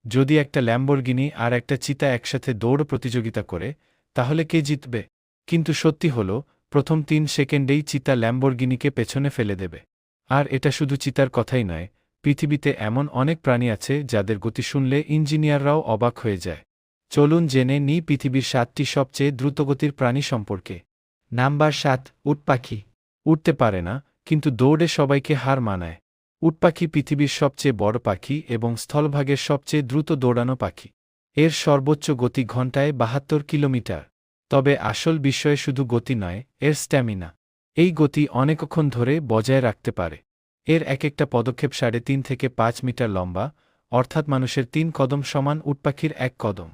যদি একটা ল্যাম্বরগিনি আর একটা চিতা একসাথে দৌড় প্রতিযোগিতা করে, তাহলে কে জিতবে? কিন্তু সত্যি হল, প্রথম ৩ সেকেন্ডেই চিতা ল্যাম্বরগিনিকে পেছনে ফেলে দেবে। আর এটা শুধু চিতার কথাই নয়, পৃথিবীতে এমন অনেক প্রাণী আছে যাদের গতি শুনলে ইঞ্জিনিয়াররাও অবাক হয়ে যায়। চলুন জেনে নিই পৃথিবীর ৭টি সবচেয়ে দ্রুতগতির প্রাণী সম্পর্কে। নাম্বার ৭, উট পাখি। উড়তে পারে না, কিন্তু দৌড়ে সবাইকে হার মানায়। উট পাখি পৃথিবীর সবচেয়ে বড় পাখি এবং স্থলভাগের সবচেয়ে দ্রুত দৌড়ানো পাখি। এর সর্বোচ্চ গতি ঘণ্টায় ৭২ কিলোমিটার। তবে আসল বিষয় শুধু গতি নয়, এর স্ট্যামিনা। এই গতি অনেকক্ষণ ধরে বজায় রাখতে পারে। এর একটা পদক্ষেপ ৩.৫ থেকে ৫ মিটার লম্বা, অর্থাৎ মানুষের ৩ কদম সমান উট পাখির ১ কদম।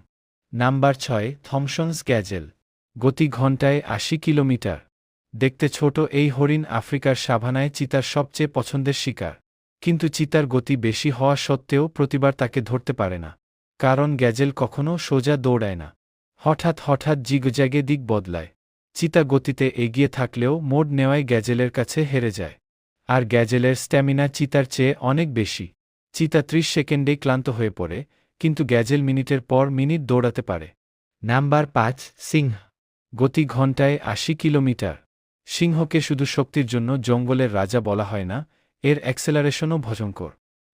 Number ৬, Thomson's gazelle. গতি ঘণ্টায় ৮০ কিলোমিটার। দেখতে ছোট এই হরিণ আফ্রিকার সাভানায় চিতার সবচেয়ে পছন্দের শিকার। কিন্তু চিতার গতি বেশি হওয়া সত্ত্বেও প্রতিবার তাকে ধরতে পারে না। কারণ গ্যাজেল কখনও সোজা দৌড়ায় না। হঠাৎ হঠাৎ জিগজ্যাগে দিক বদলায়। চিতা গতিতে এগিয়ে থাকলেও মোড় নেওয়ায় গ্যাজেলের কাছে হেরে যায়। আর গ্যাজেলের স্ট্যামিনা চিতার চেয়ে অনেক বেশি। চিতা ৩০ সেকেন্ডেই ক্লান্ত হয়ে পড়ে, কিন্তু গ্যাজেল মিনিটের পর মিনিট দৌড়াতে পারে। নাম্বার ৫, সিংহ। গতি ঘণ্টায় ৮০ কিলোমিটার। সিংহকে শুধু শক্তির জন্য জঙ্গলের রাজা বলা হয় না, এর অ্যাক্সেলারেশনও ভয়ঙ্কর।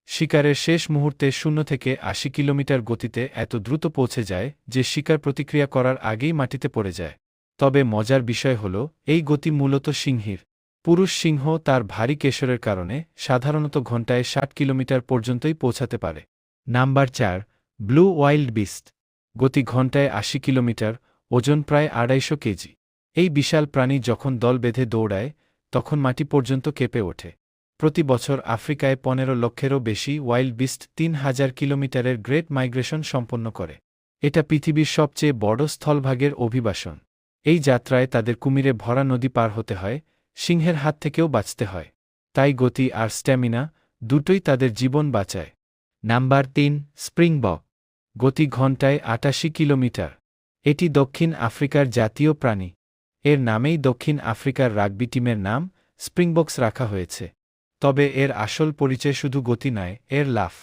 শিকারের শেষ মুহূর্তে ০ থেকে ৮০ কিলোমিটার গতিতে এত দ্রুত পৌঁছে যায় যে শিকার প্রতিক্রিয়া করার আগেই মাটিতে পড়ে যায়। তবে মজার বিষয় হল, এই গতি মূলত সিংহীর। পুরুষ সিংহ তার ভারী কেশরের কারণে সাধারণত ঘণ্টায় ৬০ কিলোমিটার পর্যন্তই পৌঁছাতে পারে। Number ৪, blue wild beast. গতি ঘণ্টায় ৮০ কিলোমিটার, ওজন প্রায় ২৫০ কেজি। এই বিশাল প্রাণী যখন দল বেঁধে দৌড়ায়, তখন মাটি পর্যন্ত কেঁপে ওঠে। প্রতি বছর আফ্রিকায় ১৫ লক্ষেরও বেশি ওয়াইল্ড বিস্ট ৩,০০০ কিলোমিটারের গ্রেট মাইগ্রেশন সম্পন্ন করে। এটা পৃথিবীর সবচেয়ে বড় স্থলভাগের অভিবাসন। এই যাত্রায় তাদের কুমিরে ভরা নদী পার হতে হয়, সিংহের হাত থেকেও বাঁচতে হয়। তাই গতি আর স্ট্যামিনা দুটোই তাদের জীবন বাঁচায়। Number ৩, Springbok. গতি ঘণ্টায় ৮৮ কিলোমিটার। এটি দক্ষিণ আফ্রিকার জাতীয় প্রাণী। এর নামেই দক্ষিণ আফ্রিকার রাগবি টিমের নাম স্প্রিংবক্স রাখা হয়েছে। তবে এর আসল পরিচয় শুধু গতি নয়, এর লাফ।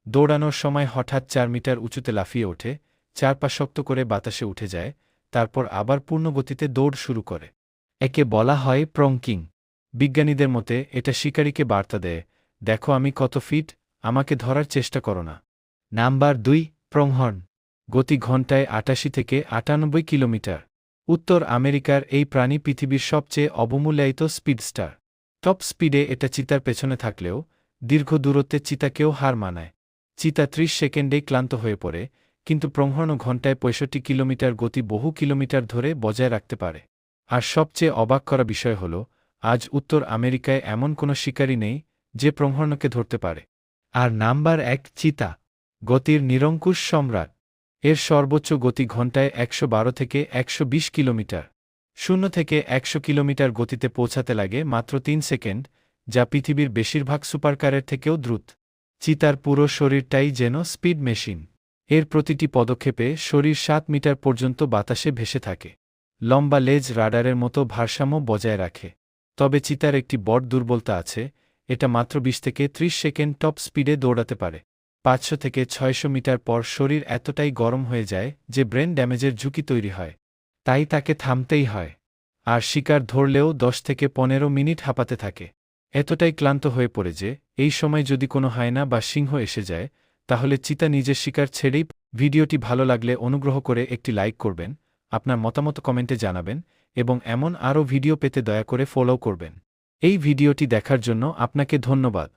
দৌড়ানোর সময় হঠাৎ ৪ মিটার উঁচুতে লাফিয়ে ওঠে, ৪ পা শক্ত করে বাতাসে উঠে যায়, তারপর আবার পূর্ণ গতিতে দৌড় শুরু করে। একে বলা হয় প্রঙ্কিং। বিজ্ঞানীদের মতে এটা শিকারীকে বার্তা দেয়, দেখো আমি কত ফিট, আমাকে ধরার চেষ্টা করো না। নাম্বার ২, প্রংহর্ন। গতি ঘণ্টায় ৮৮ থেকে ৯৮ কিলোমিটার। উত্তর আমেরিকার এই প্রাণী পৃথিবীর সবচেয়ে অবমূল্যায়িত স্পিডস্টার। টপ স্পিডে এটা চিতার পেছনে থাকলেও দীর্ঘ দূরত্বে চিতাকেও হার মানায়। চিতা ৩০ সেকেন্ডেই ক্লান্ত হয়ে পড়ে, কিন্তু প্রংহর্ন ঘণ্টায় ৬৫ কিলোমিটার গতি বহু কিলোমিটার ধরে বজায় রাখতে পারে। আর সবচেয়ে অবাক করা বিষয় হল, আজ উত্তর আমেরিকায় এমন কোনো শিকারী নেই যে প্রংহর্নকে ধরতে পারে। আর নাম্বার ১, চিতা। গতির নিরঙ্কুশ সম্রাট। এর সর্বোচ্চ গতি ঘণ্টায় ১১২ থেকে ১২০ কিলোমিটার। ০ থেকে ১০০ কিলোমিটার গতিতে পৌঁছাতে লাগে মাত্র ৩ সেকেন্ড, যা পৃথিবীর বেশিরভাগ সুপারকারের থেকেও দ্রুত। চিতার পুরো শরীরটাই যেন স্পিড মেশিন। এর প্রতিটি পদক্ষেপে শরীর ৭ মিটার পর্যন্ত বাতাসে ভেসে থাকে। লম্বা লেজ রাডারের মতো ভারসাম্য বজায় রাখে। তবে চিতার একটি বড় দুর্বলতা আছে, এটা মাত্র ২০ থেকে ৩০ সেকেন্ড টপ স্পিডে দৌড়াতে পারে। ৫০০ থেকে ৬০০ মিটার পর শরীর এতটাই গরম হয়ে যায় যে ব্রেন ড্যামেজের ঝুঁকি তৈরি হয়। তাই তাকে থামতেই হয়। আর শিকার ধরলেও ১০ থেকে ১৫ মিনিট হাঁপাতে থাকে। এতটাই ক্লান্ত হয়ে পড়ে যে এই সময় যদি কোনো হায়না বা সিংহ এসে যায়, তাহলে চিতা নিজের শিকার ছেড়েই। ভিডিওটি ভালো লাগলে অনুগ্রহ করে একটি লাইক করবেন, আপনার মতামত কমেন্টে জানাবেন এবং এমন আরও ভিডিও পেতে দয়া করে ফলো করবেন। এই ভিডিওটি দেখার জন্য আপনাকে ধন্যবাদ।